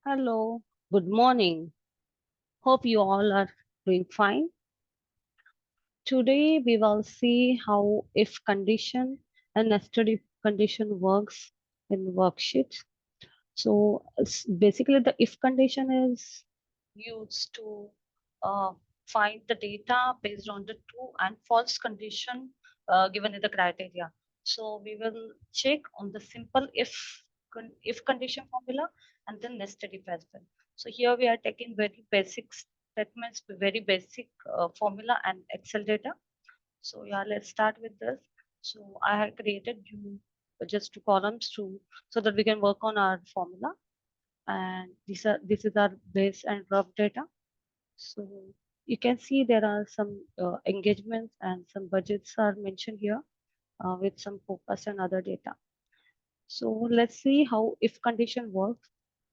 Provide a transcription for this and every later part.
Hello, good morning. Hope you all are doing fine. Today we will see how if condition and nested if condition works in worksheets. So basically the if condition is used to uh, find the data based on the true and false condition given in the criteria. So we will check on the simple if condition formula and then nested if as well. So here we are taking very basic statements, very basic formula and Excel data. So yeah, let's start with this. So I have created you just two columns to so that we can work on our formula. And this is our base and rough data. So you can see there are some engagements and some budgets are mentioned here with some focus and other data. So let's see how if condition works.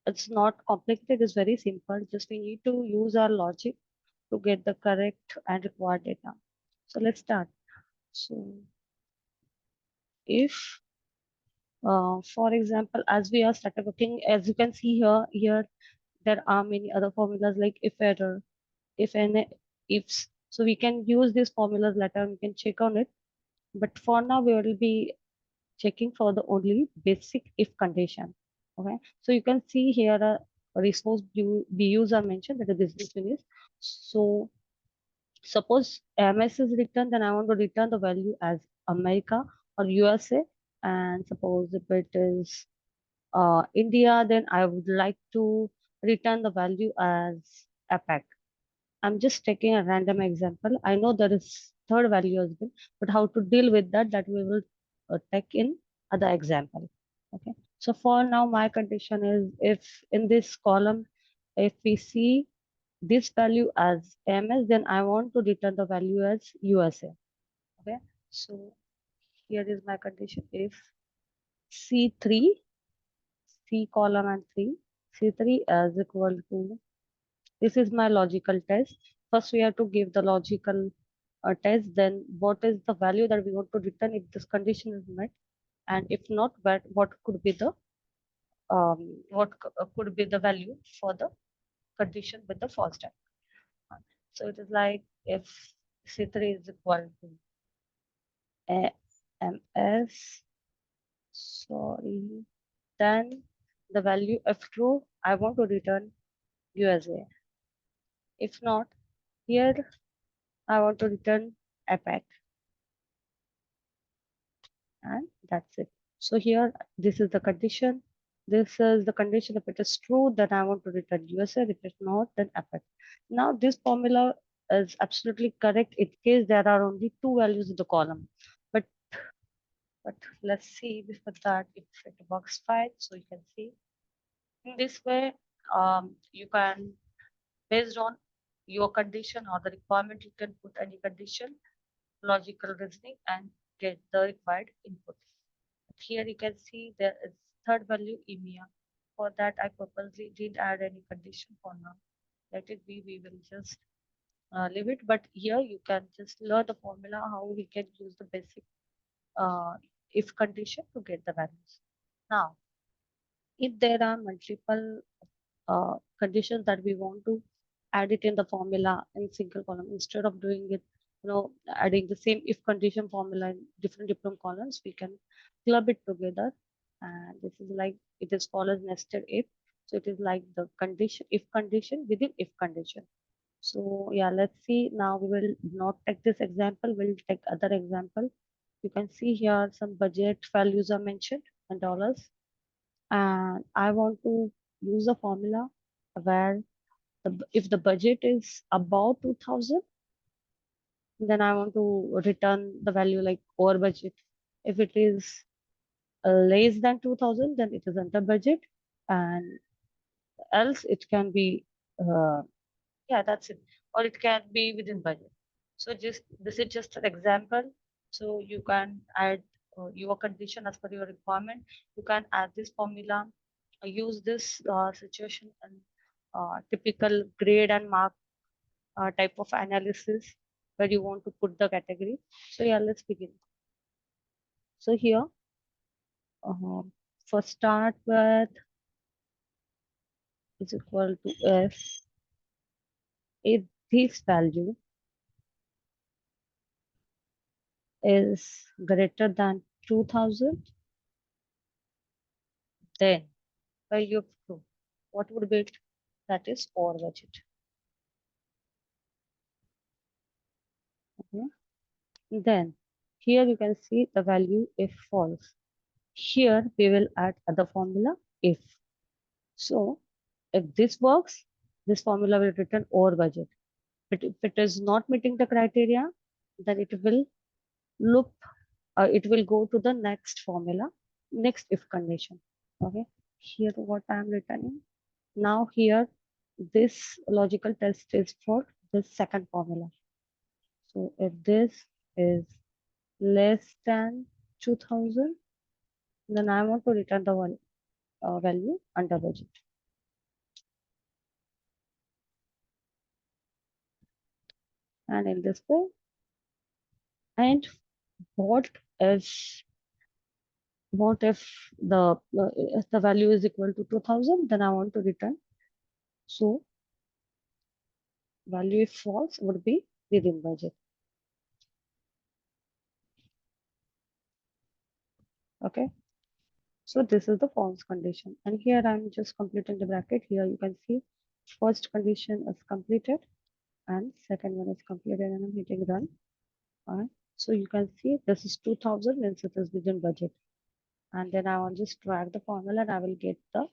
It's not complicated, it's very simple. Just we need to use our logic to get the correct and required data. So let's start. So if for example, as we are started working, as you can see here there are many other formulas like if error, if and ifs. So we can use these formulas later. We can check on it. But for now, we will be checking for the only basic if condition. Okay. So you can see here a resource BUs are mentioned that the business units. So suppose MS is returned, then I want to return the value as America or USA. And suppose if it is India, then I would like to return the value as APAC. I'm just taking a random example. I know there is third value as well, but how to deal with that, that we will take in other example. Okay. So for now, my condition is if in this column, if we see this value as MS, then I want to return the value as USA. Okay. So here is my condition. If C3, C column and 3, C3 is equal to, this is my logical test. First, we have to give the logical test. Then, what is the value that we want to return if this condition is met, and if not, what could be the could be the value for the condition with the false type. So it is like if C3 is equal to AMS, sorry, then the value if true, I want to return USA. If not, here I want to return APAC, and that's it. So here, this is the condition. This is the condition. If it is true, then I want to return USA. If it's not, then APAC. Now this formula is absolutely correct in case there are only two values in the column. But but let's see before that if it works fine. So you can see in this way, you can based on your condition or the requirement, you can put any condition, logical reasoning, and get the required input. Here you can see there is third value EMEA. For that, I purposely didn't add any condition for now. Let it be, we will just leave it. But here you can just learn the formula how we can use the basic uh, if condition to get the values. Now, if there are multiple conditions that we want to add it in the formula in single column, instead of doing it, adding the same if condition formula in different columns, we can club it together. And this is like, it is called as nested if. So it is like the condition, if condition within if condition. So yeah, let's see. Now we will not take this example, we'll take other example. You can see here some budget values are mentioned in dollars, and I want to use a formula where if the budget is about 2000, then I want to return the value like over budget. If it is less than 2000, then it is under budget, and else it can be yeah, that's it, or it can be within budget. So just this is just an example. So you can add your condition as per your requirement. You can add this formula, use this situation and typical grade and mark type of analysis where you want to put the category. So yeah, let's begin. So here, uh, first start with is equal to if this value is greater than 2000, then value of true. What would be it? That is over budget. Okay. Then here you can see the value if false. Here we will add other formula if. So if this works, this formula will return over budget. But if it is not meeting the criteria, then it will loop, it will go to the next formula, next if condition. Okay. Here what I am returning. Now here this logical test is for this second formula. So if this is less than 2000, then I want to return the one value under budget. And in this way, and what if what if the value is equal to 2000, then I want to return. So value if false would be within budget. Okay. So this is the false condition. And here I'm just completing the bracket. Here you can see first condition is completed and second one is completed, and I'm hitting run. Alright. So you can see this is 2000 means it is within budget. And then I will just drag the formula and I will get the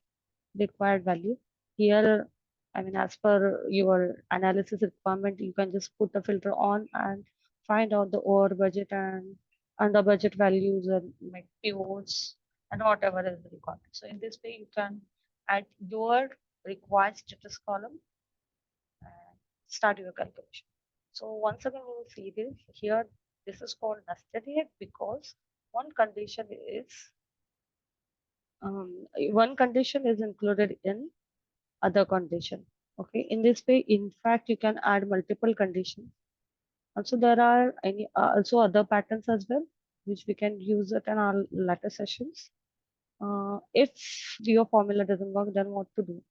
required value. Here, I mean, as per your analysis requirement, you can just put the filter on and find out the over budget and under budget values and make pivots and whatever is the requirement. So in this way, you can add your required status column and start your calculation. So once again, we will see this here. This is called nested if because one condition is one condition is included in other condition. Okay, in this way, in fact, you can add multiple conditions. Also, there are also other patterns as well, which we can use it in our later sessions. If your formula doesn't work, then what to do?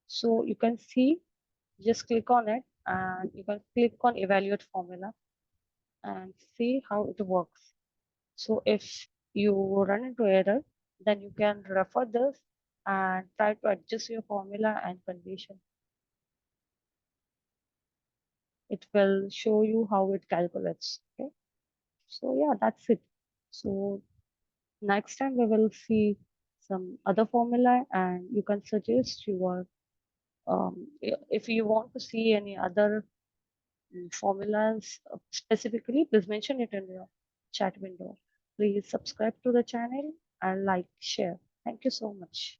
So you can see, just click on it and you can click on evaluate formula and see how it works. So if you run into error, then you can refer this and try to adjust your formula and condition. It will show you how it calculates. Okay. So yeah, that's it. So next time we will see some other formula and you can suggest your if you want to see any other formulas specifically, please mention it in your chat window. Please subscribe to the channel and like, share. Thank you so much.